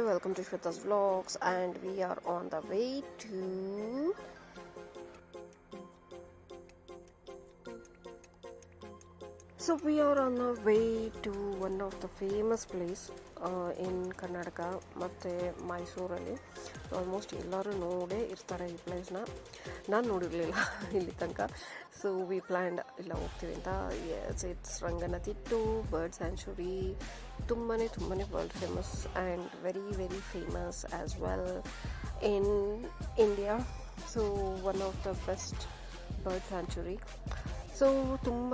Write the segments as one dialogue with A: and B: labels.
A: welcome to Shweta's Vlogs, and we are on the way to we are on the way to one of the famous place in Karnataka ಮತ್ತು ಮೈಸೂರಲ್ಲಿ. Almost ಎಲ್ಲರೂ ನೋಡೇ ಇರ್ತಾರೆ ಈ ಪ್ಲೇಸ್ನ. ನಾನು ನೋಡಿರಲಿಲ್ಲ ಇಲ್ಲಿ ತನಕ. ಸೊ ವಿ ಪ್ಲ್ಯಾಂಡ್ ಇಲ್ಲ ಹೋಗ್ತೀವಿ ಅಂತ. It's Ranganathittu bird sanctuary. ತುಂಬಾ world famous and very very famous as well in India. So one of the best bird sanctuary. So ತುಂಬ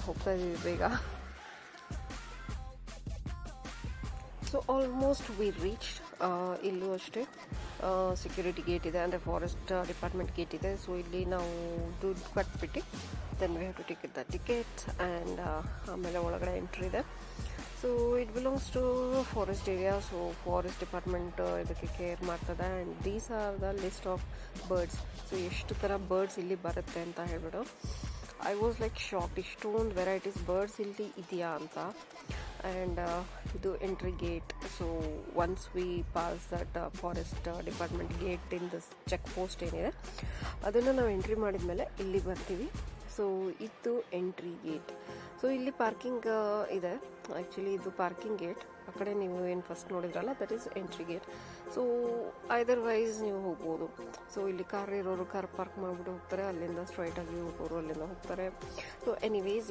A: ಹೋಗ್ತಾ ಇದ್ದೀವಿ ಬೇಗ. So almost we reach. ಇಲ್ಲೂ ಅಷ್ಟೇ ಸೆಕ್ಯೂರಿಟಿ ಗೇಟ್ ಇದೆ, ಅಂದರೆ ಫಾರೆಸ್ಟ್ ಡಿಪಾರ್ಟ್ಮೆಂಟ್ ಗೇಟ್ ಇದೆ. ಸೊ ಇಲ್ಲಿ ನಾವು ದುಡ್ಡು ಕಟ್ಬಿಟ್ಟು then we have to ticket the ticket and ಆಮೇಲೆ ಒಳಗಡೆ ಎಂಟ್ರಿ ಇದೆ. So it belongs to forest area. So forest department ಇದಕ್ಕೆ ಕೇರ್ ಮಾಡ್ತದೆ. And these are the list of birds. So ಎಷ್ಟು ಥರ ಬರ್ಡ್ಸ್ ಇಲ್ಲಿ ಬರುತ್ತೆ ಅಂತ ಹೇಳ್ಬಿಟ್ಟು ಐ ವಾಸ್ ಲೈಕ್ ಶಾಕ್ಡ್, ಇಷ್ಟೊಂದು ವೆರೈಟೀಸ್ ಬರ್ಡ್ಸ್ ಇಲ್ಲಿ ಇದೆಯಾ ಅಂತ. ಆ್ಯಂಡ್ ಇದು entry gate. So once we pass that forest department gate in this check post ಏನಿದೆ ಅದನ್ನು ನಾವು ಎಂಟ್ರಿ ಮಾಡಿದ ಮೇಲೆ ಇಲ್ಲಿ ಬರ್ತೀವಿ. ಸೊ ಇದು ಎಂಟ್ರಿ ಗೇಟ್. ಸೊ ಇಲ್ಲಿ ಪಾರ್ಕಿಂಗ್ ಇದೆ. ಆ್ಯಕ್ಚುಲಿ ಇದು ಪಾರ್ಕಿಂಗ್ ಗೇಟ್. ಆ ಕಡೆ ನೀವು ಏನು ಫಸ್ಟ್ ನೋಡಿದ್ರಲ್ಲ that is entry gate. So otherwise ನೀವು ಹೋಗ್ಬೋದು. ಸೊ ಇಲ್ಲಿ ಕಾರ್ ಇರೋರು ಕಾರ್ ಪಾರ್ಕ್ ಮಾಡಿಬಿಟ್ಟು ಹೋಗ್ತಾರೆ, ಅಲ್ಲಿಂದ ಸ್ಟ್ರೈಟಾಗಿ ಹೋಗೋರು ಅಲ್ಲಿಂದ ಹೋಗ್ತಾರೆ. So anyways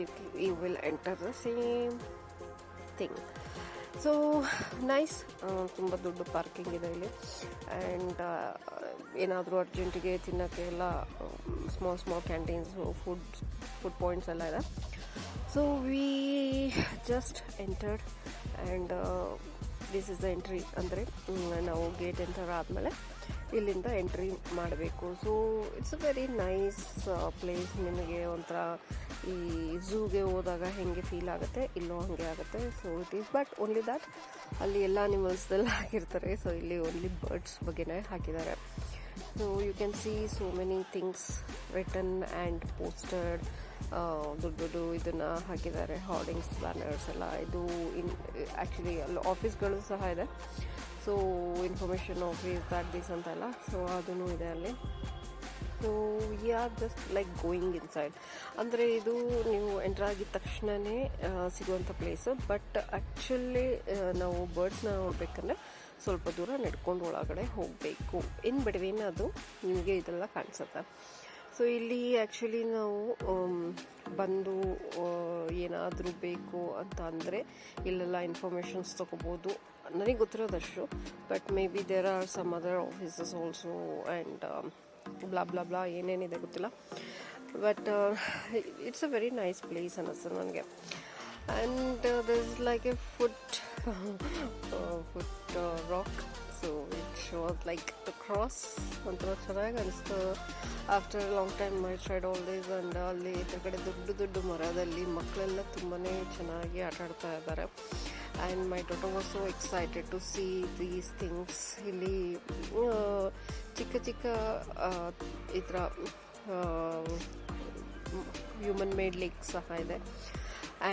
A: you will enter the same thing. So nice. ತುಂಬ ದೊಡ್ಡ ಪಾರ್ಕಿಂಗ್ ಇದೆ ಇಲ್ಲಿ. ಆ್ಯಂಡ್ ಏನಾದರೂ ಅರ್ಜೆಂಟಿಗೆ ತಿನ್ನೋಕ್ಕೆ ಎಲ್ಲ ಸ್ಮಾಲ್ ಕ್ಯಾಂಟೀನ್ಸು ಫುಡ್ ಪಾಯಿಂಟ್ಸ್ ಎಲ್ಲ ಇದೆ. So we just entered and this is the entry. ಅಂದರೆ ನಾವು ಗೇಟ್ ಎಂಟರ್ ಆದಮೇಲೆ ಇಲ್ಲಿಂದ ಎಂಟ್ರಿ ಮಾಡಬೇಕು. So it's a very nice place. ನಿಮಗೆ ಒಂಥರ ಈ ಝೂಗೆ ಹೋದಾಗ ಹೆಂಗೆ ಫೀಲ್ ಆಗುತ್ತೆ ಇಲ್ಲೋ ಹಾಗೆ ಆಗುತ್ತೆ. So it is but only that ಅಲ್ಲಿ ಎಲ್ಲ ಅನಿಮಲ್ಸ್ದೆಲ್ಲ ಹಾಕಿರ್ತಾರೆ. ಸೊ ಇಲ್ಲಿ ಓನ್ಲಿ ಬರ್ಡ್ಸ್ ಬಗ್ಗೆನೇ ಹಾಕಿದ್ದಾರೆ. So you can see so many things written and postered. ದೊಡ್ಡ ಇದನ್ನು ಹಾಕಿದ್ದಾರೆ, ಹಾರ್ಡಿಂಗ್ಸ್, ಬ್ಯಾನರ್ಸ್ ಎಲ್ಲ. ಇದು ಆ್ಯಕ್ಚುಲಿ ಅಲ್ಲಿ ಆಫೀಸ್ಗಳು ಸಹ ಇದೆ. So information office that this ಅಂತೆಲ್ಲ. ಸೊ ಅದೂ ಇದೆ ಅಲ್ಲಿ. So we are just like going inside. ಅಂದರೆ ಇದು ನೀವು ಎಂಟರ್ ಆಗಿದ ತಕ್ಷಣವೇ ಸಿಗುವಂಥ ಪ್ಲೇಸು. ಬಟ್ ಆ್ಯಕ್ಚುಲಿ ನಾವು ಬರ್ಡ್ಸ್ನ ನೋಡಬೇಕಂದ್ರೆ ಸ್ವಲ್ಪ ದೂರ ನಡ್ಕೊಂಡು ಒಳಗಡೆ ಹೋಗಬೇಕು. ಇನ್ ಬಿಟ್ವೀನ್ ಅದು ನಿಮಗೆ ಇದೆಲ್ಲ ಕಾಣಿಸುತ್ತೆ. ಸೊ ಇಲ್ಲಿ ಆ್ಯಕ್ಚುಲಿ ನಾವು ಬಂದು ಏನಾದರೂ ಬೇಕು ಅಂತ ಅಂದರೆ ಇಲ್ಲೆಲ್ಲ ಇನ್ಫಾರ್ಮೇಷನ್ಸ್ ತೊಗೋಬೋದು. ನನಗೆ ಗೊತ್ತಿರೋದಷ್ಟು. But may be there are some other offices also and blah ಏನೇನಿದೆ ಗೊತ್ತಿಲ್ಲ. But it's a very nice place ಅನ್ನಿಸ್ತದೆ ನನಗೆ. And there is like a foot rock. So it shows like the cross. ಒಂಥರ ಚೆನ್ನಾಗಿ ಅನಿಸ್ತು. After long time I tried all these. And ಅಲ್ಲಿ ಕಡೆ ದೊಡ್ಡ ಮರದಲ್ಲಿ ಮಕ್ಕಳೆಲ್ಲ ತುಂಬಾ ಚೆನ್ನಾಗಿ ಆಟ ಆಡ್ತಾ ಇದ್ದಾರೆ. And my daughter was so excited to see these things. ಇಲ್ಲಿ ಚಿಕ್ಕ ಈ ಥರ ಹ್ಯೂಮನ್ ಮೇಡ್ ಲೇಕ್ ಸಹ ಇದೆ.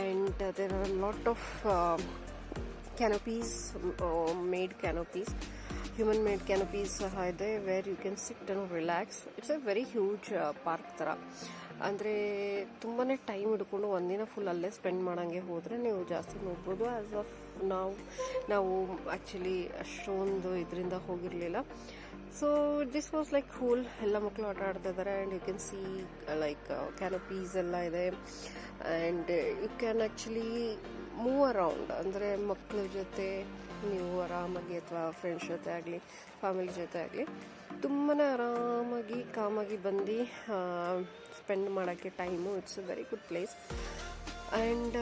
A: And there are lot of canopies, made canopies, human made canopies ಸಹ ಇದೆ, where you can sit and relax. It's a very huge park ಥರ. ಅಂದರೆ ತುಂಬಾ ಟೈಮ್ ಹಿಡ್ಕೊಂಡು ಒಂದಿನ ಫುಲ್ ಅಲ್ಲೇ ಸ್ಪೆಂಡ್ ಮಾಡೋಂಗೆ ಹೋದರೆ ನೀವು ಜಾಸ್ತಿ ನೋಡ್ಬೋದು. ಆ್ಯಸ್ ಆಫ್ ನಾವು ಆ್ಯಕ್ಚುಲಿ ಅಷ್ಟೊಂದು ಇದರಿಂದ ಹೋಗಿರಲಿಲ್ಲ. So this was like cool. ಎಲ್ಲ ಮಕ್ಕಳು ಆಟ ಆಡ್ತಾ ಇದ್ದಾರೆ. And you can see like canopies ಎಲ್ಲ ಇದೆ. And you can actually move around. ಅಂದರೆ ಮಕ್ಕಳ ಜೊತೆ ನೀವು ಆರಾಮಾಗಿ, ಅಥವಾ ಫ್ರೆಂಡ್ಸ್ ಜೊತೆ ಆಗಲಿ, ಫ್ಯಾಮಿಲಿ ಜೊತೆ ಆಗಲಿ, ತುಂಬಾ ಆರಾಮಾಗಿ ಕಾಮಾಗಿ ಬಂದು ಸ್ಪೆಂಡ್ ಮಾಡೋಕ್ಕೆ time. It's a very good place. And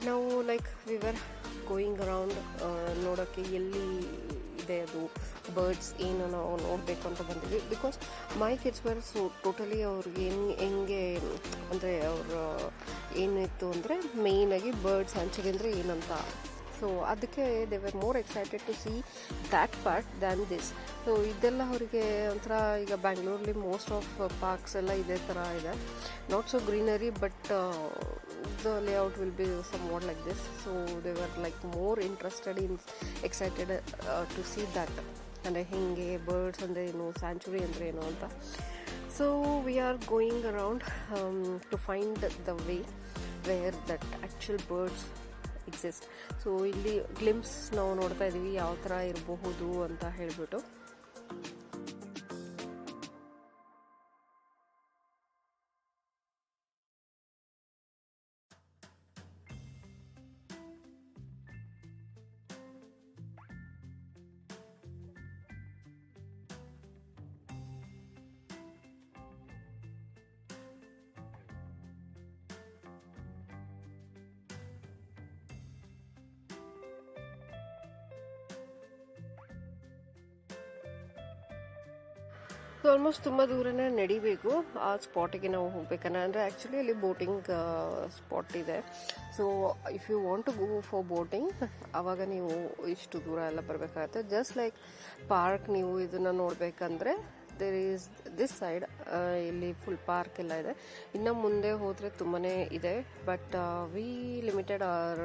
A: ನಾವು like we were going around ನೋಡೋಕ್ಕೆ ಎಲ್ಲಿ ಇದೆ ಅದು ಬರ್ಡ್ಸ್ ಏನು ನಾವು ನೋಡಬೇಕು ಅಂತ ಬಂದಿದ್ವಿ. Because my kids var so totally ಅವ್ರಿಗೆ ಹೆಂಗೆ ಅಂದರೆ ಅವರು ಏನಿತ್ತು ಅಂದರೆ ಮೇಯ್ನಾಗಿ ಬರ್ಡ್ಸ್ ಸ್ಯಾಂಚುರಿ ಅಂದರೆ ಏನಂತ. ಸೊ ಅದಕ್ಕೆ they were more excited to see that part than this. So ಇದೆಲ್ಲ ಅವರಿಗೆ ಒಂಥರ, ಈಗ ಬ್ಯಾಂಗ್ಳೂರಲ್ಲಿ ಮೋಸ್ಟ್ ಆಫ್ ಪಾರ್ಕ್ಸ್ ಎಲ್ಲ ಇದೇ ಥರ ಇದೆ. Not so greenery, but the layout will be somewhat like this. So they were like more interested in excited to see that ಅಂದರೆ ಹಿಂಗೆ ಬರ್ಡ್ಸ್ ಅಂದರೆ ಏನು, ಸ್ಯಾಂಚುರಿ ಅಂದರೆ ಏನು ಅಂತ. So we are going around to find the way wear that actual birds exist. So ಇಲ್ಲಿ glimpse ನಾವು ನೋಡ್ತಾ ಇದ್ದೀವಿ ಯಾವ ಥರ ಇರಬಹುದು ಅಂತ ಹೇಳಿಬಿಟ್ಟು. ಸೊ ಆಲ್ಮೋಸ್ಟ್ ತುಂಬ ದೂರನೇ ನಡಿಬೇಕು ಆ ಸ್ಪಾಟಿಗೆ ನಾವು ಹೋಗ್ಬೇಕಂದ್ರೆ. ಅಂದರೆ ಆ್ಯಕ್ಚುಲಿ ಅಲ್ಲಿ ಬೋಟಿಂಗ್ ಸ್ಪಾಟ್ ಇದೆ. So if you want to go for boating ಆವಾಗ ನೀವು ಇಷ್ಟು ದೂರ ಎಲ್ಲ ಬರಬೇಕಾಗತ್ತೆ. ಜಸ್ಟ್ ಲೈಕ್ ಪಾರ್ಕ್ ನೀವು ಇದನ್ನು ನೋಡಬೇಕಂದ್ರೆ ದೇರ್ ಈಸ್ ದಿಸ್ ಸೈಡ್, ಇಲ್ಲಿ ಫುಲ್ ಪಾರ್ಕ್ ಎಲ್ಲ ಇದೆ. ಇನ್ನು ಮುಂದೆ ಹೋದರೆ ತುಂಬಾ ಇದೆ, but we limited are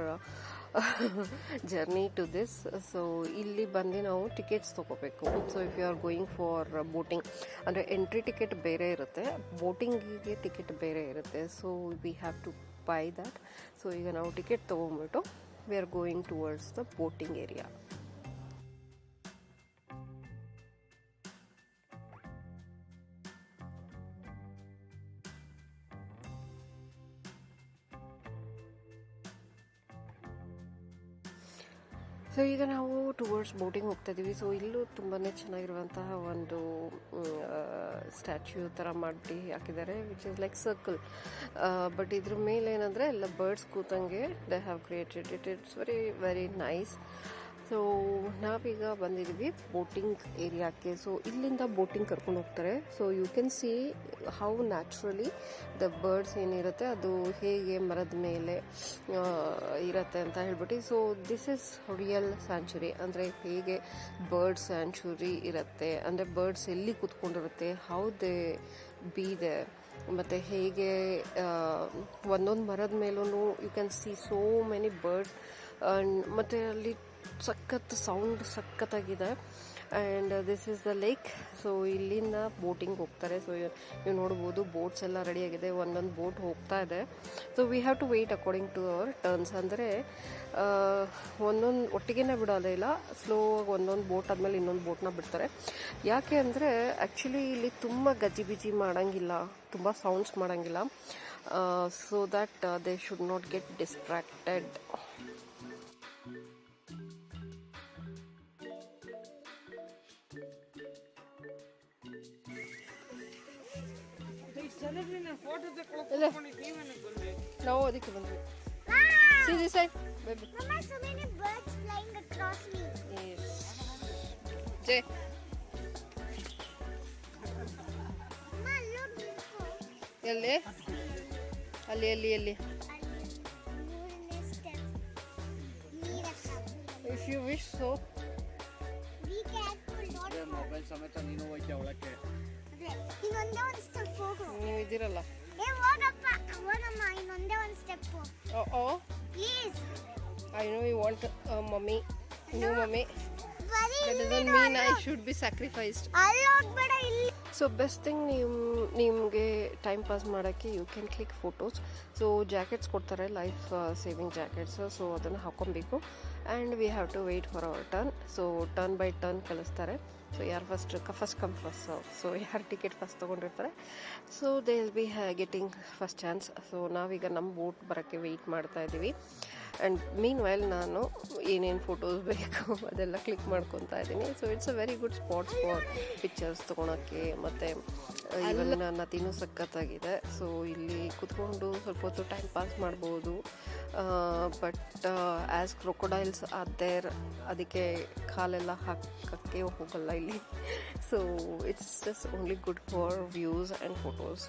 A: journey to this. So ಇಲ್ಲಿ ಬಂದು ನಾವು ಟಿಕೆಟ್ಸ್ ತೊಗೋಬೇಕು. So if you are going for boating ಅಂದರೆ ಎಂಟ್ರಿ ಟಿಕೆಟ್ ಬೇರೆ ಇರುತ್ತೆ, ಬೋಟಿಂಗಿಗೆ ಟಿಕೆಟ್ ಬೇರೆ ಇರುತ್ತೆ. So we have to buy that. So ಈಗ ನಾವು ಟಿಕೆಟ್ ತೊಗೊಂಬಿಟ್ಟು we are going towards the boating area. So ಈಗ ನಾವು ಟುವರ್ಡ್ಸ್ ಬೋಟಿಂಗ್ ಹೋಗ್ತಾ ಇದ್ದೀವಿ. ಸೊ ಇಲ್ಲೂ ತುಂಬಾ ಚೆನ್ನಾಗಿರುವಂತಹ ಒಂದು ಸ್ಟ್ಯಾಚ್ಯೂ ಥರ ಮಾಡಿ ಹಾಕಿದ್ದಾರೆ, which is like circle. But ಇದ್ರ ಮೇಲೆ ಏನಂದರೆ ಎಲ್ಲ ಬರ್ಡ್ಸ್ ಕೂತಂಗೆ they have created it. It's very very nice. So ನಾವೀಗ ಬಂದಿದ್ದೀವಿ ಬೋಟಿಂಗ್ ಏರಿಯಾಕ್ಕೆ. ಸೊ ಇಲ್ಲಿಂದ ಬೋಟಿಂಗ್ ಕರ್ಕೊಂಡು ಹೋಗ್ತಾರೆ. So you can see how naturally the birds ಏನಿರುತ್ತೆ ಅದು ಹೇಗೆ ಮರದ ಮೇಲೆ ಇರುತ್ತೆ ಅಂತ ಹೇಳ್ಬಿಟ್ಟು. So this is real sanctuary, ಅಂದರೆ ಹೇಗೆ ಬರ್ಡ್ ಸ್ಯಾಂಚುರಿ ಇರುತ್ತೆ, ಅಂದರೆ ಬರ್ಡ್ಸ್ ಎಲ್ಲಿ ಕೂತ್ಕೊಂಡಿರುತ್ತೆ, ಹೌ ದೇ ಬಿ ದೆ, ಮತ್ತು ಹೇಗೆ ಒಂದೊಂದು ಮರದ ಮೇಲೂ you can see so many birds. ಮತ್ತು ಅಲ್ಲಿ ಸಖತ್ ಸೌಂಡ್ ಸಖತ್ತಾಗಿದೆ. And this is the lake. So ಇಲ್ಲಿಂದ ಬೋಟಿಂಗ್ ಹೋಗ್ತಾರೆ. ಸೊ ನೀವು ನೋಡ್ಬೋದು ಬೋಟ್ಸ್ ಎಲ್ಲ ರೆಡಿಯಾಗಿದೆ, ಒಂದೊಂದು ಬೋಟ್ ಹೋಗ್ತಾ ಇದೆ. So we have to wait according to our turns. ಅಂದರೆ ಒಂದೊಂದು ಒಟ್ಟಿಗೆನೇ ಬಿಡೋದೇ ಇಲ್ಲ, ಸ್ಲೋ ಆಗಿ ಒಂದೊಂದು ಬೋಟ್ ಆದಮೇಲೆ ಇನ್ನೊಂದು ಬೋಟ್ನ ಬಿಡ್ತಾರೆ. ಯಾಕೆ ಅಂದರೆ ಆ್ಯಕ್ಚುಲಿ ಇಲ್ಲಿ ತುಂಬ ಗಜಿಬಿಜಿ ಮಾಡೋಂಗಿಲ್ಲ, ತುಂಬ ಸೌಂಡ್ಸ್ ಮಾಡೋಂಗಿಲ್ಲ. So that they should not get distracted. ನಾವು ಅದಕ್ಕೆ ಬಂದ್ವಿ. See this side, baby.
B: Mama, so many birds flying across me.
A: Yes. Jay.
B: Mama, look beautiful.
A: ಎಲ್ಲಿ ಅಲ್ಲಿ ಅಲ್ಲಿ ಅಲ್ಲಿ if you wish so.
B: Be careful, not
C: mobile ಸಮೇತ ನೀನು ಹೋಯ್ತೆ ಒಳಕ್ಕೆ.
B: ಇನ್ನೊಂದೇ ಒಂದು ಸ್ಟೆಪ್ ಹೋಗು.
A: ನೀವು ಇದ್ದೀರಲ್ಲ.
B: ಹೋಗಪ್ಪ, ಹೋಗಮ್ಮ, ಇನ್ನೊಂದೇ ಒಂದು step.
A: Oh
B: please.
A: I know you want a mummy, new mummy.
B: ಬರೀ
A: That doesn't mean I should be sacrificed.
B: ಅಲ್ಲಿ ಹೋಗ್ಬೇಡ, ಇಲ್ಲಿ.
A: ಸೊ ಬೆಸ್ಟ್ ಥಿಂಗ್ ನಿಮಗೆ ಟೈಮ್ ಪಾಸ್ ಮಾಡೋಕ್ಕೆ you can click photos. So jackets ಕೊಡ್ತಾರೆ, ಲೈಫ್ ಸೇವಿಂಗ್ ಜಾಕೆಟ್ಸ್. ಸೊ ಅದನ್ನು ಹಾಕ್ಕೊಬೇಕು. And we have to wait for our turn. So turn by turn ಕಳಿಸ್ತಾರೆ. So ಯಾರು first come first serve. So ಯಾರು ticket first ತೊಗೊಂಡಿರ್ತಾರೆ so they will be getting first chance. So ನಾವೀಗ ನಮ್ಮ boat ಬರೋಕ್ಕೆ weight ಮಾಡ್ತಾ ಇದ್ದೀವಿ. ಆ್ಯಂಡ್ ಮೀನ್ ವೈಲ್ ನಾನು ಏನೇನು ಫೋಟೋಸ್ ಬೇಕು ಅದೆಲ್ಲ ಕ್ಲಿಕ್ ಮಾಡ್ಕೊತಾ ಇದ್ದೀನಿ. So it's a very good spots for pictures ತೊಗೊಳಕ್ಕೆ. ಮತ್ತು ಇವನ್ ನದಿನೂ ಸಖತ್ತಾಗಿದೆ. ಸೊ ಇಲ್ಲಿ ಕುತ್ಕೊಂಡು ಸ್ವಲ್ಪ ಹೊತ್ತು ಟೈಮ್ ಪಾಸ್ ಮಾಡ್ಬೋದು. ಬಟ್ ಆ್ಯಸ್ ಕ್ರೊಕೊಡೈಲ್ಸ್ ಆರ್ ಅದಕ್ಕೆ ಕಾಲೆಲ್ಲ ಹಾಕಕ್ಕೆ ಹೋಗಲ್ಲ ಇಲ್ಲಿ. So it's just only good for views and photos.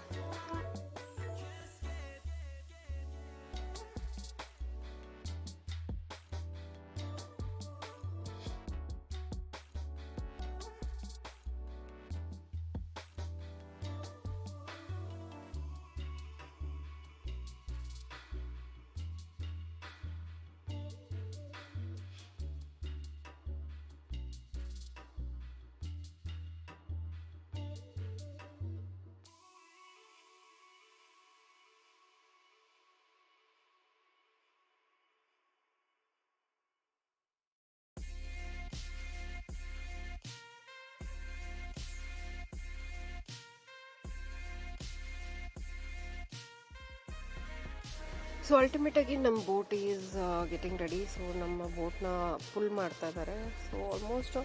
A: So ಅಲ್ಟಿಮೇಟಾಗಿ ನಮ್ಮ boat is getting ready. So ನಮ್ಮ ಬೋಟ್ನ ಫುಲ್ ಮಾಡ್ತಾ ಇದ್ದಾರೆ. ಸೊ ಆಲ್ಮೋಸ್ಟ್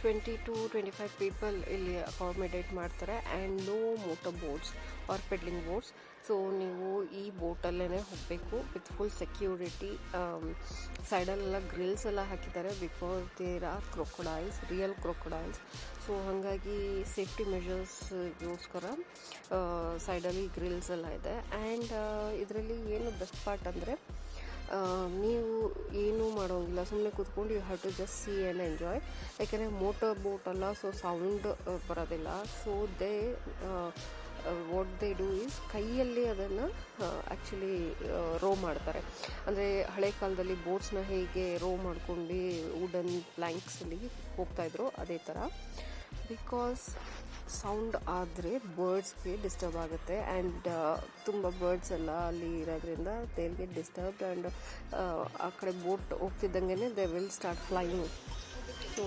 A: 20 to 25 ಪೀಪಲ್ ಇಲ್ಲಿ ಅಕಾಮಡೇಟ್ ಮಾಡ್ತಾರೆ. And no motor boats are pedaling boats. So ನೀವು ಈ ಬೋಟಲ್ಲೇ ಹೋಗಬೇಕು ವಿತ್ ಫುಲ್ ಸೆಕ್ಯೂರಿಟಿ. ಸೈಡಲ್ಲೆಲ್ಲ ಗ್ರಿಲ್ಸ್ ಎಲ್ಲ ಹಾಕಿದ್ದಾರೆ because there are crocodiles, real crocodiles. So ಹಾಗಾಗಿ ಸೇಫ್ಟಿ ಮೆಷರ್ಸ್ಗೋಸ್ಕರ ಸೈಡಲ್ಲಿ ಗ್ರಿಲ್ಸ್ ಎಲ್ಲ ಇದೆ. ಆ್ಯಂಡ್ ಇದರಲ್ಲಿ ಏನು ಬೆಸ್ಟ್ ಪಾರ್ಟ್ ಅಂದರೆ ನೀವು ಏನೂ ಮಾಡೋಂಗಿಲ್ಲ, ಸುಮ್ಮನೆ ಕೂತ್ಕೊಂಡು you have to just see and enjoy. ಯಾಕೆಂದರೆ ಮೋಟರ್ ಬೋಟ್ ಅಲ್ಲ, ಸೊ ಸೌಂಡ್ ಬರೋದಿಲ್ಲ. So what they do is ಕೈಯಲ್ಲಿ ಅದನ್ನು ಆ್ಯಕ್ಚುಲಿ ರೋ ಮಾಡ್ತಾರೆ. ಅಂದರೆ ಹಳೆ ಕಾಲದಲ್ಲಿ ಬೋಟ್ಸ್ನ ಹೇಗೆ ರೋ ಮಾಡ್ಕೊಂಡು ವುಡನ್ ಪ್ಲ್ಯಾಂಕ್ಸಲ್ಲಿ ಹೋಗ್ತಾಯಿದ್ರು ಅದೇ ಥರ. ಬಿಕಾಸ್ ಸೌಂಡ್ ಆದರೆ ಬರ್ಡ್ಸ್ಗೆ ಡಿಸ್ಟರ್ಬ್ ಆಗುತ್ತೆ. ಆ್ಯಂಡ್ ತುಂಬ ಬರ್ಡ್ಸ್ ಎಲ್ಲ ಅಲ್ಲಿ ಇರೋದ್ರಿಂದ they will get disturbed. And ಆ ಕಡೆ ಬೋಟ್ ಹೋಗ್ತಿದ್ದಂಗೆ they will start flying. So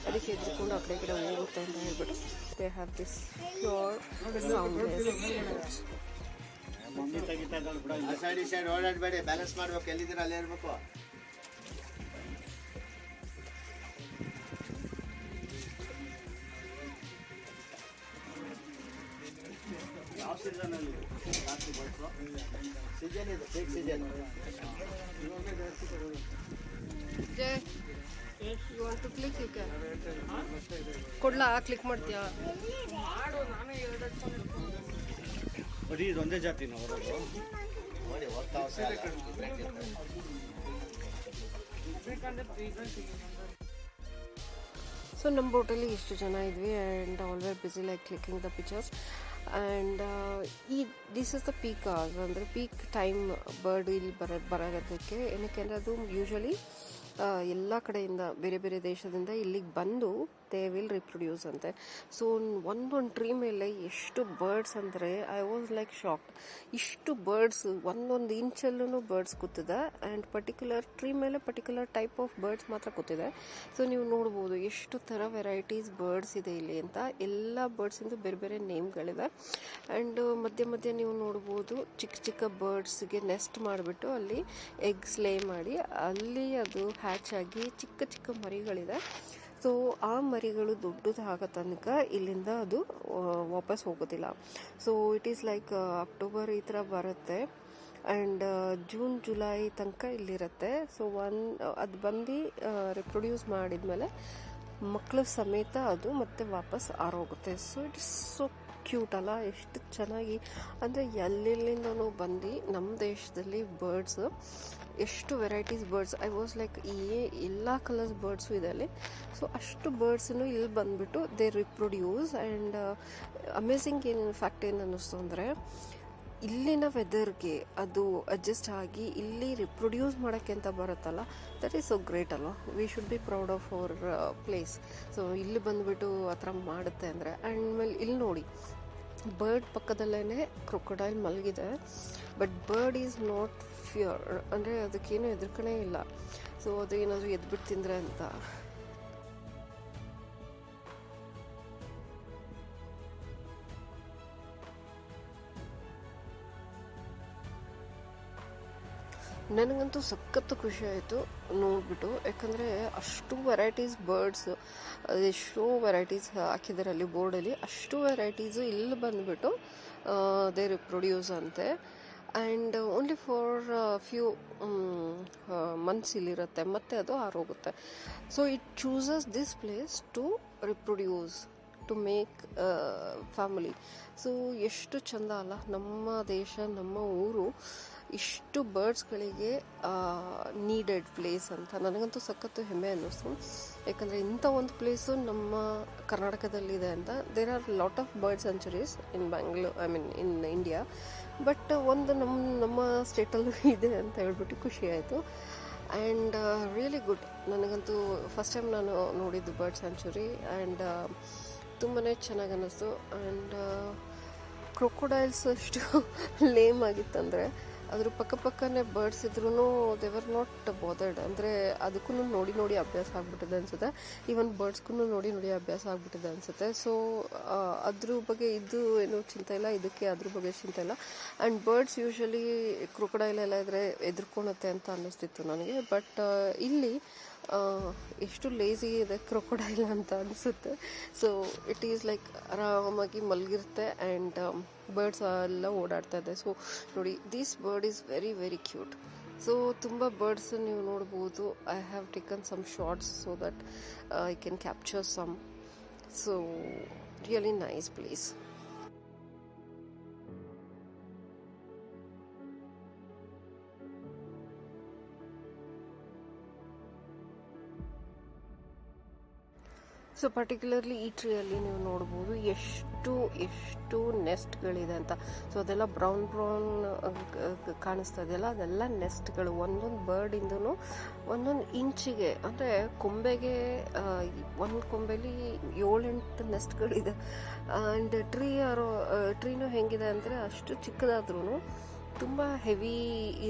A: ಅದಕ್ಕೆ ಎದ್ದುಕೊಂಡು ಆ ಕಡೆ ಈ ಕಡೆ ಹೋಗುತ್ತೆ ಅಂತ ಹೇಳ್ಬಿಟ್ಟು they have this pure soundless.
D: Side ಓಡಾಡಬೇಡಿ, ಬ್ಯಾಲೆನ್ಸ್ ಮಾಡ್ಬೇಕು. ಎಲ್ಲಿದ್ದೀರ ಅಲ್ಲೇ ಇರಬೇಕು. ಯಾವ ಸೀಸನಲ್ಲಿ ಜಾಸ್ತಿ ಬಳಸೋ? ಸೀಸನ್ ಇದೆ, ಪೀಕ್ ಸೀಸನ್.
A: ಜೈ you want to click you can. ಕೊಡ್ಲಾ ಕ್ಲಿಕ್ ಮಾಡ್ತೀಯಾ?
C: ಬರೀ ಇದೊಂದೇ ಜಾತಿನ ಹೊರದು
D: ನೋಡಿ ಹೋಗ್ತಾ
A: ಸೊ ನಮ್ಮ ಬೋಟಲ್ಲಿ ಇಷ್ಟು ಜನ ಇದ್ವಿ. And all were busy like clicking the pictures. And this is the peak hours, ಅಂದರೆ ಪೀಕ್ ಟೈಮ್ ಬರ್ಡ್ ಇಲ್ಲಿ ಬರೋದಕ್ಕೆ. ಏನಕ್ಕೆ ಅಂದರೆ ಅದು ಯೂಶ್ವಲಿ ಎಲ್ಲ ಕಡೆಯಿಂದ ಬೇರೆ ಬೇರೆ ದೇಶದಿಂದ ಇಲ್ಲಿಗೆ ಬಂದು ದೇ ವಿಲ್ ರಿಪ್ರೊಡ್ಯೂಸ್ ಅಂತೆ. ಸೊ ಒಂದೊಂದು ಟ್ರೀ ಮೇಲೆ ಎಷ್ಟು ಬರ್ಡ್ಸ್ ಅಂದರೆ ಐ ವಾಸ್ ಲೈಕ್ ಶಾಕ್ಡ್. ಇಷ್ಟು ಬರ್ಡ್ಸ್ ಒಂದೊಂದು ಇಂಚಲ್ಲೂ ಬರ್ಡ್ಸ್ ಕೂತಿದೆ. ಆ್ಯಂಡ್ ಪರ್ಟಿಕ್ಯುಲರ್ ಟ್ರೀ ಮೇಲೆ ಪರ್ಟಿಕ್ಯುಲರ್ ಟೈಪ್ ಆಫ್ ಬರ್ಡ್ಸ್ ಮಾತ್ರ ಕೂತಿದೆ. ಸೊ ನೀವು ನೋಡ್ಬೋದು ಎಷ್ಟು ಥರ ವೆರೈಟೀಸ್ ಬರ್ಡ್ಸ್ ಇದೆ ಇಲ್ಲಿ ಅಂತ. ಎಲ್ಲ ಬರ್ಡ್ಸಿಂದು ಬೇರೆ ಬೇರೆ ನೇಮ್ಗಳಿದೆ. ಆ್ಯಂಡ್ ಮಧ್ಯೆ ಮಧ್ಯೆ ನೀವು ನೋಡ್ಬೋದು ಚಿಕ್ಕ ಚಿಕ್ಕ ಬರ್ಡ್ಸ್ಗೆ ನೆಸ್ಟ್ ಮಾಡಿಬಿಟ್ಟು ಅಲ್ಲಿ ಎಗ್ಸ್ ಲೇ ಮಾಡಿ ಅಲ್ಲಿ ಅದು ಹ್ಯಾಚ್ ಆಗಿ ಚಿಕ್ಕ ಚಿಕ್ಕ ಮರಿಗಳಿದೆ. ಸೊ ಆ ಮರಿಗಳು ದೊಡ್ಡದಾಗೋ ತನಕ ಇಲ್ಲಿಂದ ಅದು ವಾಪಸ್ ಹೋಗೋದಿಲ್ಲ. So it is like October ಈ ಥರ ಬರುತ್ತೆ. ಆ್ಯಂಡ್ ಜೂನ್ ಜುಲೈ ತನಕ ಇಲ್ಲಿರುತ್ತೆ. ಸೊ ಅದು ಬಂದು ರಿಪ್ರೊಡ್ಯೂಸ್ ಮಾಡಿದ್ಮೇಲೆ ಮಕ್ಕಳು ಸಮೇತ ಅದು ಮತ್ತೆ ವಾಪಸ್ ಆರೋಗುತ್ತೆ. So it is so cute ಅಲ್ಲ, ಎಷ್ಟು ಚೆನ್ನಾಗಿ ಅಂದರೆ ಎಲ್ಲೆಲ್ಲಿಂದನೂ ಬಂದು ನಮ್ಮ ದೇಶದಲ್ಲಿ ಬರ್ಡ್ಸ್ ಎಷ್ಟು varieties birds. I was like ಎಲ್ಲ ಕಲರ್ಸ್ ಬರ್ಡ್ಸು ಇದೆ ಅಲ್ಲಿ. ಸೊ ಅಷ್ಟು ಬರ್ಡ್ಸನ್ನು ಇಲ್ಲಿ ಬಂದುಬಿಟ್ಟು they reproduce. And amazing fact ಏನು ಅನ್ನಿಸ್ತು ಅಂದರೆ ಇಲ್ಲಿನ ವೆದರ್ಗೆ ಅದು ಅಡ್ಜಸ್ಟ್ ಆಗಿ ಇಲ್ಲಿ ರಿಪ್ರೊಡ್ಯೂಸ್ ಮಾಡೋಕ್ಕೆ ಅಂತ ಬರುತ್ತಲ್ಲ, ದಟ್ ಈಸ್ ಸೊ ಗ್ರೇಟ್ ಅಲ್ವ. We should be proud of our place. So ಇಲ್ಲಿ ಬಂದುಬಿಟ್ಟು ಆ ಥರ ಮಾಡುತ್ತೆ ಅಂದರೆ. ಆ್ಯಂಡ್ ಮೇಲೆ ಇಲ್ಲಿ ನೋಡಿ ಬರ್ಡ್ ಪಕ್ಕದಲ್ಲೇ ಕ್ರೊಕೊಡೈಲ್ ಮಲಗಿದೆ. But bird is not fear, ಅಂದರೆ ಅದಕ್ಕೇನು ಹೆದರ್ಕಣೆ ಇಲ್ಲ. ಸೊ ಅದು ಏನಾದರೂ ಎದ್ಬಿಟ್ಟು ತಿಂದರೆ ಅಂತ. ನನಗಂತೂ ಸಖತ್ತು ಖುಷಿ ಆಯಿತು ನೋಡಿಬಿಟ್ಟು. ಯಾಕಂದರೆ ಅಷ್ಟು ವೆರೈಟೀಸ್ ಬರ್ಡ್ಸ್, ಎಷ್ಟೋ ವೆರೈಟೀಸ್ ಹಾಕಿದ್ದಾರೆ ಅಲ್ಲಿ ಬೋರ್ಡಲ್ಲಿ. ಅಷ್ಟು ವೆರೈಟೀಸು ಇಲ್ಲಿ ಬಂದುಬಿಟ್ಟು ದೇ ರಿಪ್ರೊಡ್ಯೂಸ್ ಅಂತೆ. And only for few months ಇಲ್ಲಿರುತ್ತೆ, ಮತ್ತು ಅದು ಆರೋಗುತ್ತೆ. So it chooses this place to reproduce, to make family. So ಎಷ್ಟು ಚೆಂದ ಅಲ್ಲ ನಮ್ಮ ದೇಶ, ನಮ್ಮ ಊರು ಇಷ್ಟು ಬರ್ಡ್ಸ್ಗಳಿಗೆ ನೀಡೆಡ್ ಪ್ಲೇಸ್ ಅಂತ. ನನಗಂತೂ ಸಖತ್ತು ಹೆಮ್ಮೆ ಅನ್ನಿಸ್ತು. ಯಾಕಂದರೆ ಇಂಥ ಒಂದು ಪ್ಲೇಸು ನಮ್ಮ ಕರ್ನಾಟಕದಲ್ಲಿದೆ ಅಂತ. There are lot of bird sanctuaries in Bangalore, I mean in India. But ಒಂದು ನಮ್ಮ ಸ್ಟೇಟಲ್ಲೂ ಇದೆ ಅಂತ ಹೇಳ್ಬಿಟ್ಟು ಖುಷಿ ಆಯಿತು. And really good. ನನಗಂತೂ ಫಸ್ಟ್ ಟೈಮ್ ನಾನು ನೋಡಿದ್ದು ಬರ್ಡ್ ಸ್ಯಾಂಚುರಿ. ಆ್ಯಂಡ್ ತುಂಬಾ ಚೆನ್ನಾಗಿ ಅನ್ನಿಸ್ತು. ಆ್ಯಂಡ್ ಕ್ರೊಕೊಡೈಲ್ಸ್ ಅಷ್ಟು ಲೇಮ್ ಆಗಿತ್ತಂದರೆ ಅದ್ರ ಪಕ್ಕನೇ ಬರ್ಡ್ಸ್ ಇದ್ರೂ ದೇವರ್ ನಾಟ್ ಬಾದರ್ಡ್. ಅಂದರೆ ಅದಕ್ಕೂ ನೋಡಿ ನೋಡಿ ಅಭ್ಯಾಸ ಆಗ್ಬಿಟ್ಟಿದೆ ಅನಿಸುತ್ತೆ. ಈವನ್ ಬರ್ಡ್ಸ್ಗೂ ನೋಡಿ ನೋಡಿ ಅಭ್ಯಾಸ ಆಗ್ಬಿಟ್ಟಿದೆ ಅನಿಸುತ್ತೆ. ಸೊ ಅದ್ರ ಬಗ್ಗೆ ಇದು ಏನೂ ಚಿಂತೆ ಇಲ್ಲ, ಇದಕ್ಕೆ ಅದ್ರ ಬಗ್ಗೆ ಚಿಂತೆ ಇಲ್ಲ. ಆ್ಯಂಡ್ ಬರ್ಡ್ಸ್ ಯೂಶ್ವಲಿ ಕ್ರೊಕೊಡೈಲ್ ಎಲ್ಲ ಇದ್ದರೆ ಎದುರ್ಕೊಳುತ್ತೆ ಅಂತ ಅನ್ನಿಸ್ತಿತ್ತು ನನಗೆ. ಬಟ್ ಇಲ್ಲಿ ಎಷ್ಟು ಲೇಸಿ ಇದೆ ಕ್ರೊಕೊಡೈಲ್ ಅಂತ ಅನಿಸುತ್ತೆ. ಸೊ ಇಟ್ ಈಸ್ ಲೈಕ್ ಆರಾಮಾಗಿ ಮಲಗಿರುತ್ತೆ ಆ್ಯಂಡ್ ಬರ್ಡ್ಸ್ ಎಲ್ಲ ಓಡಾಡ್ತಾ ಇದೆ. ಸೊ ನೋಡಿ, this bird is very very cute. So ತುಂಬ ಬರ್ಡ್ಸ್ ನೀವು ನೋಡ್ಬೋದು. I have taken some shots so that I can capture some. So really nice place. So particularly ಈ ಟ್ರೀಯಲ್ಲಿ ನೀವು ನೋಡ್ಬೋದು ಎಷ್ಟು ನೆಸ್ಟ್ಗಳಿದೆ ಅಂತ. ಸೊ ಅದೆಲ್ಲ ಬ್ರೌನ್ ಕಾಣಿಸ್ತಾ ಇದೆಯಲ್ಲ, ಅದೆಲ್ಲ ನೆಸ್ಟ್ಗಳು. ಒಂದೊಂದು ಬರ್ಡಿಂದೂ ಒಂದೊಂದು ಇಂಚಿಗೆ, ಅಂದರೆ ಕೊಂಬೆಗೆ ಒಂದು ಕೊಂಬೆಲಿ 7-8 ನೆಸ್ಟ್ಗಳಿದೆ. ಆ್ಯಂಡ್ ಟ್ರೀನೂ ಹೆಂಗಿದೆ ಅಂದರೆ ಅಷ್ಟು ಚಿಕ್ಕದಾದ್ರೂ ತುಂಬ ಹೆವಿ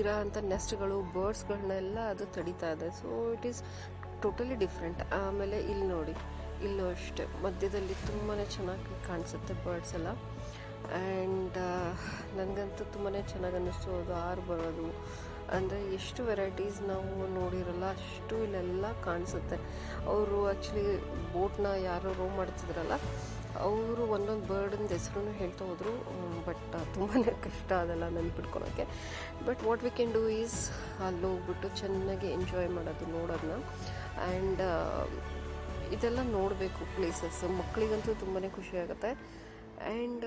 A: ಇರೋ ಅಂಥ ನೆಸ್ಟ್ಗಳು, ಬರ್ಡ್ಸ್ಗಳನ್ನೆಲ್ಲ ಅದು ತಡೀತಾ ಇದೆ. So it is totally different. ಆಮೇಲೆ ಇಲ್ಲಿ ನೋಡಿ, ಇಲ್ಲೂ ಅಷ್ಟೇ ಮಧ್ಯದಲ್ಲಿ ತುಂಬಾ ಚೆನ್ನಾಗಿ ಕಾಣಿಸುತ್ತೆ ಬರ್ಡ್ಸ್ ಎಲ್ಲ. ಆ್ಯಂಡ್ ನನಗಂತೂ ತುಂಬಾ ಚೆನ್ನಾಗಿ ಅನ್ನಿಸ್ತು ಅದು ಆರು ಬರೋದು. ಅಂದರೆ ಎಷ್ಟು ವೆರೈಟೀಸ್ ನಾವು ನೋಡಿರಲ್ಲ ಅಷ್ಟು ಇಲ್ಲೆಲ್ಲ ಕಾಣಿಸುತ್ತೆ. ಅವರು ಆ್ಯಕ್ಚುಲಿ ಬೋಟ್ನ ಯಾರೋ ರೋ ಮಾಡ್ತಿದ್ರಲ್ಲ, ಅವರು ಒಂದೊಂದು ಬರ್ಡಿಂದ ಹೆಸರು ಹೇಳ್ತಾ ಹೋದರು. ಬಟ್ ತುಂಬಾ ಕಷ್ಟ ಅದೆಲ್ಲ ನೆನ್ಪಿಟ್ಕೊಳಕ್ಕೆ. But what we can do is ಅಲ್ಲಿ ಹೋಗ್ಬಿಟ್ಟು ಚೆನ್ನಾಗಿ ಎಂಜಾಯ್ ಮಾಡೋದು, ನೋಡೋದನ್ನ. ಆ್ಯಂಡ್ ಇದೆಲ್ಲ ನೋಡಬೇಕು ಪ್ಲೇಸಸ್. ಮಕ್ಕಳಿಗಂತೂ ತುಂಬಾ ಖುಷಿ ಆಗುತ್ತೆ. And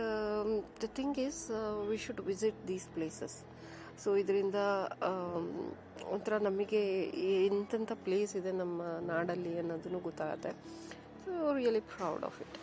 A: the thing is we should visit these places. So ಇದರಿಂದ ಒಂಥರ ನಮಗೆ ಎಂತೆಂಥ ಪ್ಲೇಸ್ ಇದೆ ನಮ್ಮ ನಾಡಲ್ಲಿ ಅನ್ನೋದನ್ನು ಗೊತ್ತಾಗುತ್ತೆ. So really proud of it.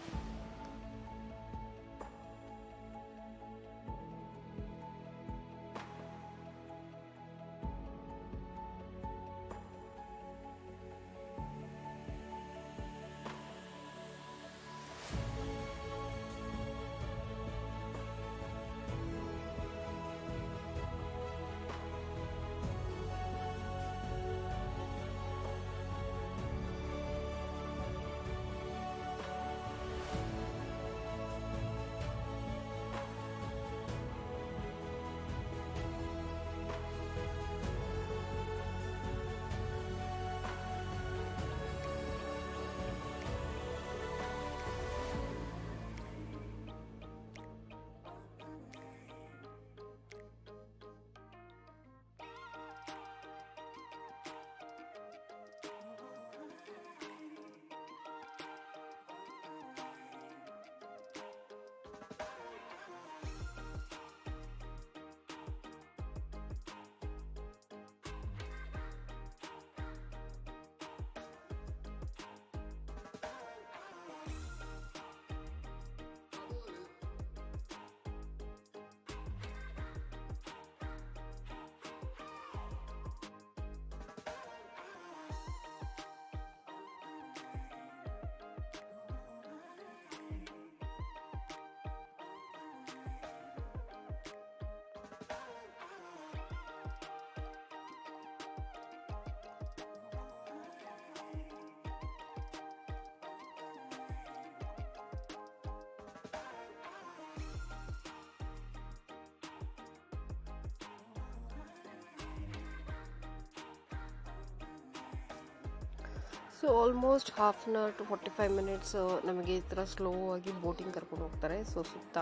A: So almost 1/2 to 45 minutes ನಮಗೆ ಈ ಥರ ಸ್ಲೋ ಆಗಿ ಬೋಟಿಂಗ್ ಕರ್ಕೊಂಡು ಹೋಗ್ತಾರೆ. ಸೊ ಸುತ್ತ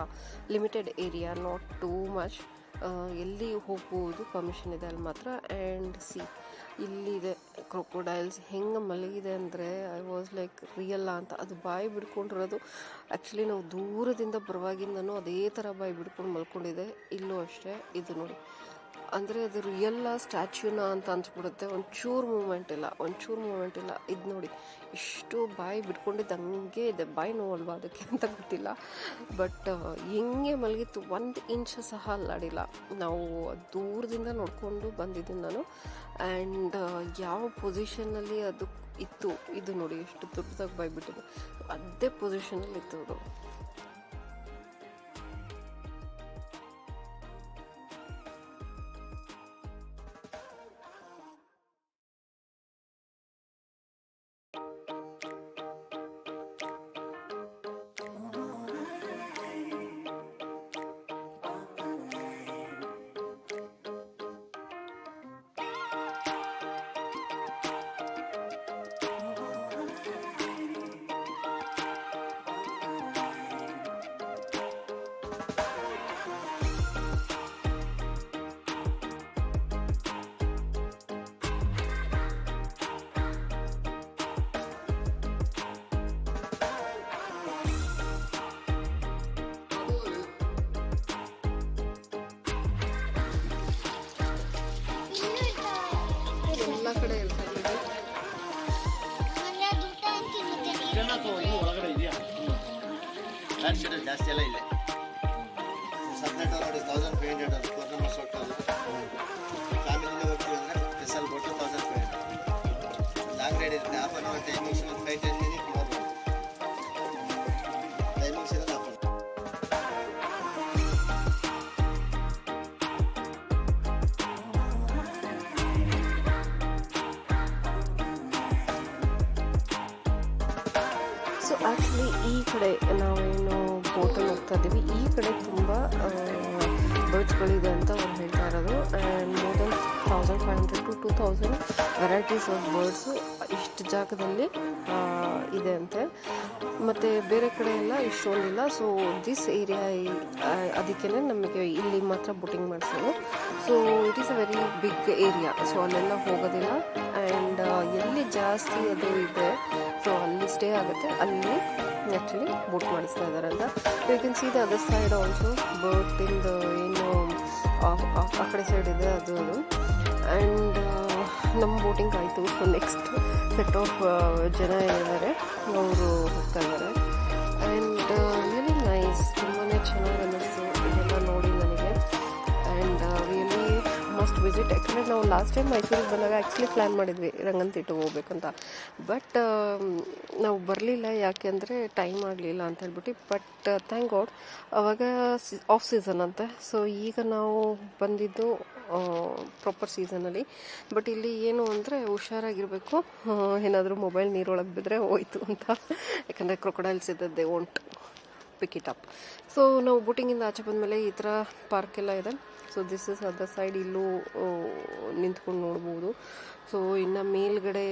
A: limited area, not too much. ಎಲ್ಲಿ ಹೋಗ್ಬೋದು ಪರ್ಮಿಷನ್ ಇದೆ ಅಲ್ಲಿ ಮಾತ್ರ. ಆ್ಯಂಡ್ ಇಲ್ಲಿದೆ ಕ್ರೊಕೊಡೈಲ್ಸ್ ಹೆಂಗೆ ಮಲಗಿದೆ ಅಂದರೆ ಐ ವಾಸ್ ಲೈಕ್ ರಿಯಲ್ಲ ಅಂತ. ಅದು ಬಾಯಿ ಬಿಡ್ಕೊಂಡಿರೋದು ಆ್ಯಕ್ಚುಲಿ ನಾವು ದೂರದಿಂದ ಬರುವಾಗಿಂದನೂ ಅದೇ ಥರ ಬಾಯಿ ಬಿಡ್ಕೊಂಡು ಮಲ್ಕೊಂಡಿದೆ. ಇಲ್ಲೂ ಅಷ್ಟೇ. ಇದು ನೋಡಿ, ಅಂದರೆ ಅದು ರಿಯಲ್ಲ ಸ್ಟ್ಯಾಚ್ಯೂನ ಅಂತ ಅನ್ಸ್ಬಿಡುತ್ತೆ. ಒಂಚೂರು ಮೂಮೆಂಟ್ ಇಲ್ಲ. ಇದು ನೋಡಿ, ಇಷ್ಟು ಬಾಯಿ ಬಿಟ್ಕೊಂಡಿದ್ದು ಹಂಗೆ ಇದೆ. ಬಾಯಿ ನೋವಲ್ವಾ ಅದಕ್ಕೆ ಅಂತ ಗೊತ್ತಿಲ್ಲ. ಬಟ್ ಹೆಂಗೆ ಮಲಗಿತ್ತು, 1 ಇಂಚ್ ಸಹ ಅಲ್ಲಾಡಿಲ್ಲ. ನಾವು ದೂರದಿಂದ ನೋಡಿಕೊಂಡು ಬಂದಿದ್ದೀನಿ ನಾನು. ಆ್ಯಂಡ್ ಯಾವ ಪೊಸಿಷನ್ನಲ್ಲಿ ಅದು ಇತ್ತು, ಇದು ನೋಡಿ ಎಷ್ಟು ದೊಡ್ಡದಾಗಿ ಬಾಯಿ ಬಿಟ್ಟಿದೆ, ಅದೇ ಪೊಸಿಷನಲ್ಲಿ ಇತ್ತು ಅದು.
D: ಕಾನ್ಸೆಪ್ಟ್ ಜಾಸ್ತಿ ಎಲ್ಲ ಇಲ್ಲ. ಸಪ್ರೇಟ್ ನೋಡಿ 1500 4 ನಂಬರ್ ಹೊಟ್ಟೋದು. ಫ್ಯಾಮಿಲಿಯಿಂದ ಹೋಗ್ತೀವಿ ಅಂದರೆ ಸ್ಪೆಷಲ್ ಬೋಟು 1500. ಲಾಂಗ್ ರೈಡ್ ಇರುತ್ತೆ, ಹಾಫ್ ಅನ್ ಅವರ್ ಟೈಮಿಂಗ್ಸ್, ಒಂದು 5-10 ಮಿನಿಟ್ ಟೈಮಿಂಗ್ಸ್ ಇರೋದು half an hour.
A: So actually ಈ ಕಡೆ ನಾವೇನು ಬೋಟಲ್ಲಿ ಹೋಗ್ತಾ ಇದ್ದೀವಿ, ಈ ಕಡೆ ತುಂಬ ಬರ್ಡ್ಸ್ಗಳಿದೆ ಅಂತ ಅವ್ರು ಹೇಳ್ತಾ ಇರೋದು. And more than 1500 to 2000 varieties of birds ಇಷ್ಟು ಜಾಗದಲ್ಲಿ ಇದೆ ಅಂತೆ. ಮತ್ತು ಬೇರೆ ಕಡೆ ಎಲ್ಲ ಇಷ್ಟೊಂದಿಲ್ಲ. ಸೊ ದಿಸ್ ಏರಿಯಾ ಅದಕ್ಕೇ ನಮಗೆ ಇಲ್ಲಿ ಮಾತ್ರ ಬೋಟಿಂಗ್ ಮಾಡಿಸೋದು. So it is a very big area. So ಅಲ್ಲೆಲ್ಲ ಹೋಗೋದಿಲ್ಲ. ಆ್ಯಂಡ್ ಎಲ್ಲಿ ಜಾಸ್ತಿ ಅದು ಇದೆ ಸೊ ಅಲ್ಲಿ ಸ್ಟೇ ಆಗುತ್ತೆ, ಅಲ್ಲಿ ಆ್ಯಕ್ಚುಲಿ ಬೋಟ್ ಮಾಡಿಸ್ತಾ ಇದ್ದಾರೆ ಅಂತ. You can see the other side also ಬೋಟಿಂದ ಏನು ಆ ಕಡೆ ಸೈಡ್ ಇದೆ ಅದು. ಆ್ಯಂಡ್ ನಮ್ಮ ಬೋಟಿಂಗ್ ಆಯಿತು. ಸೊ ನೆಕ್ಸ್ಟ್ ಸೆಟ್ ಆಫ್ ಜನ ಏನಿದ್ದಾರೆ ಅವರು ಹೋಗ್ತಾ ಇದ್ದಾರೆ. ಆ್ಯಂಡ್ ರಿಯಲಿ ನೈಸ್, ತುಂಬಾ ಚೆನ್ನಾಗಿ ಅನ್ನಿಸ್ತು ಇದೆಲ್ಲ ನೋಡಿ ನನಗೆ. And really must visit. ಯಾಕಂದರೆ ನಾವು ಲಾಸ್ಟ್ ಟೈಮ್ ಮೈಸೂರಿಗೆ ಬಂದಾಗ ಆ್ಯಕ್ಚುಲಿ ಪ್ಲ್ಯಾನ್ ಮಾಡಿದ್ವಿ ರಂಗನತಿಟ್ಟಿಗೆ ಹೋಗ್ಬೇಕಂತ. ಬಟ್ ನಾವು ಬರಲಿಲ್ಲ, ಯಾಕೆಂದರೆ ಟೈಮ್ ಆಗಲಿಲ್ಲ ಅಂತ ಹೇಳ್ಬಿಟ್ಟು. ಬಟ್ ಥ್ಯಾಂಕ್ ಗಾಡ್ ಆವಾಗ ಆಫ್ ಸೀಸನ್ ಅಂತೆ. ಸೊ ಈಗ ನಾವು ಬಂದಿದ್ದು ಪ್ರಾಪರ್ ಸೀಸನಲ್ಲಿ. ಬಟ್ ಇಲ್ಲಿ ಏನು ಅಂದರೆ ಹುಷಾರಾಗಿರಬೇಕು, ಏನಾದರೂ ಮೊಬೈಲ್ ನೀರೊಳಗೆ ಬಿದ್ದರೆ ಹೋಯ್ತು ಅಂತ. ಯಾಕಂದರೆ ಕ್ರೊಕೊಡೈಲ್ಸ್ ಇದೆ, they won't pick it up. So ನಾವು ಬೋಟಿಂಗಿಂದ ಆಚೆ ಬಂದಮೇಲೆ ಈ ಥರ ಪಾರ್ಕ್ ಎಲ್ಲ ಇದೆ. So this is other side, ಇಲ್ಲೂ ನಿಂತ್ಕೊಂಡು ನೋಡ್ಬೋದು. ಸೊ ಇನ್ನು ಮೇಲ್ಗಡೆ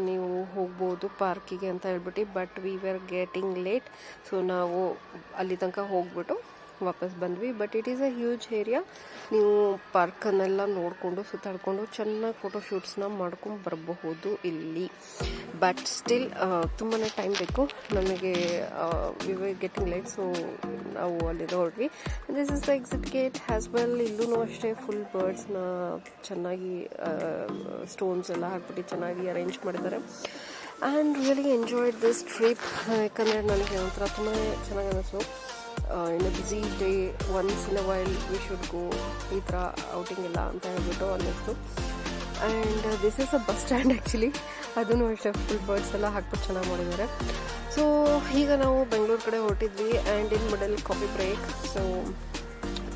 A: ನೀವು ಹೋಗ್ಬೋದು ಪಾರ್ಕಿಗೆ ಅಂತ ಹೇಳ್ಬಿಟ್ಟು. But we were getting late. So ನಾವು ಅಲ್ಲಿ ತನಕ ಹೋಗ್ಬಿಟ್ಟು ವಾಪಸ್ ಬಂದ್ವಿ. But it is a huge area. ನೀವು ಪಾರ್ಕನ್ನೆಲ್ಲ ನೋಡಿಕೊಂಡು ಸುತ್ತಾಡ್ಕೊಂಡು ಚೆನ್ನಾಗಿ ಫೋಟೋಶೂಟ್ಸ್ನ ಮಾಡ್ಕೊಂಡು ಬರಬಹುದು ಇಲ್ಲಿ. ಬಟ್ ಸ್ಟಿಲ್ ತುಂಬಾ ಟೈಮ್ ಬೇಕು ನಮಗೆ. We were getting late. So ನಾವು ಅಲ್ಲಿಂದ ಹೊರಟ್ವಿ. This is the exit gate has well. ಇಲ್ಲೂ ಅಷ್ಟೇ ಫುಲ್ ಬರ್ಡ್ಸ್ನ ಚೆನ್ನಾಗಿ ಸ್ಟೋನ್ಸ್ ಎಲ್ಲ ಹಾಕ್ಬಿಟ್ಟು ಚೆನ್ನಾಗಿ ಅರೇಂಜ್ ಮಾಡಿದ್ದಾರೆ. And really enjoyed this trip. ಯಾಕಂದರೆ ನನಗೆ ಒಂಥರ ತುಂಬಾ ಚೆನ್ನಾಗಿ ಅನ್ನಿಸ್ತು. In a busy day once in a while we should go ಈ ಥರ ಔಟಿಂಗ್ ಎಲ್ಲ ಅಂತ ಹೇಳ್ಬಿಟ್ಟು ಅನ್ನಿಸ್ತು. And this is a bus stand actually. ಅದೂ ಅಷ್ಟೇ ಫುಲ್ ಬರ್ಡ್ಸ್ ಎಲ್ಲ ಹಾಕ್ಬಿಟ್ಟು ಚೆನ್ನಾಗಿ ಮಾಡಿದ್ದಾರೆ. ಸೊ ಈಗ ನಾವು ಬೆಂಗಳೂರು ಕಡೆ ಹೊರಟಿದ್ವಿ. And in middle coffee break. So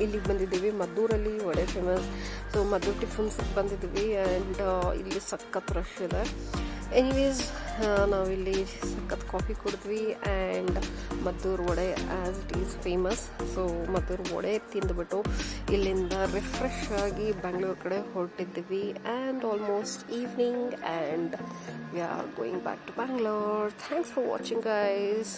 A: ಇಲ್ಲಿಗೆ ಬಂದಿದ್ದೀವಿ. ಮದ್ದೂರಲ್ಲಿ ವಡೆ ಫೇಮಸ್. ಸೊ ಮದ್ದೂರು ಟಿಫನ್ಸಿಗೆ ಬಂದಿದ್ದೀವಿ. ಆ್ಯಂಡ್ ಇಲ್ಲಿ ಸಖತ್ ರಶ್ ಇದೆ. ಎನಿವೇಸ್ ನಾವಿಲ್ಲಿ ಸಖತ್ ಕಾಫಿ ಕುಡಿದ್ವಿ. And Maddur vada as it is famous. So Maddur vada ತಿಂದುಬಿಟ್ಟು ಇಲ್ಲಿಂದ ರಿಫ್ರೆಶ್ ಆಗಿ ಬೆಂಗಳೂರು ಕಡೆ ಹೊರಟಿದ್ವಿ. And almost evening. And we are going back to Bangalore. Thanks for watching guys.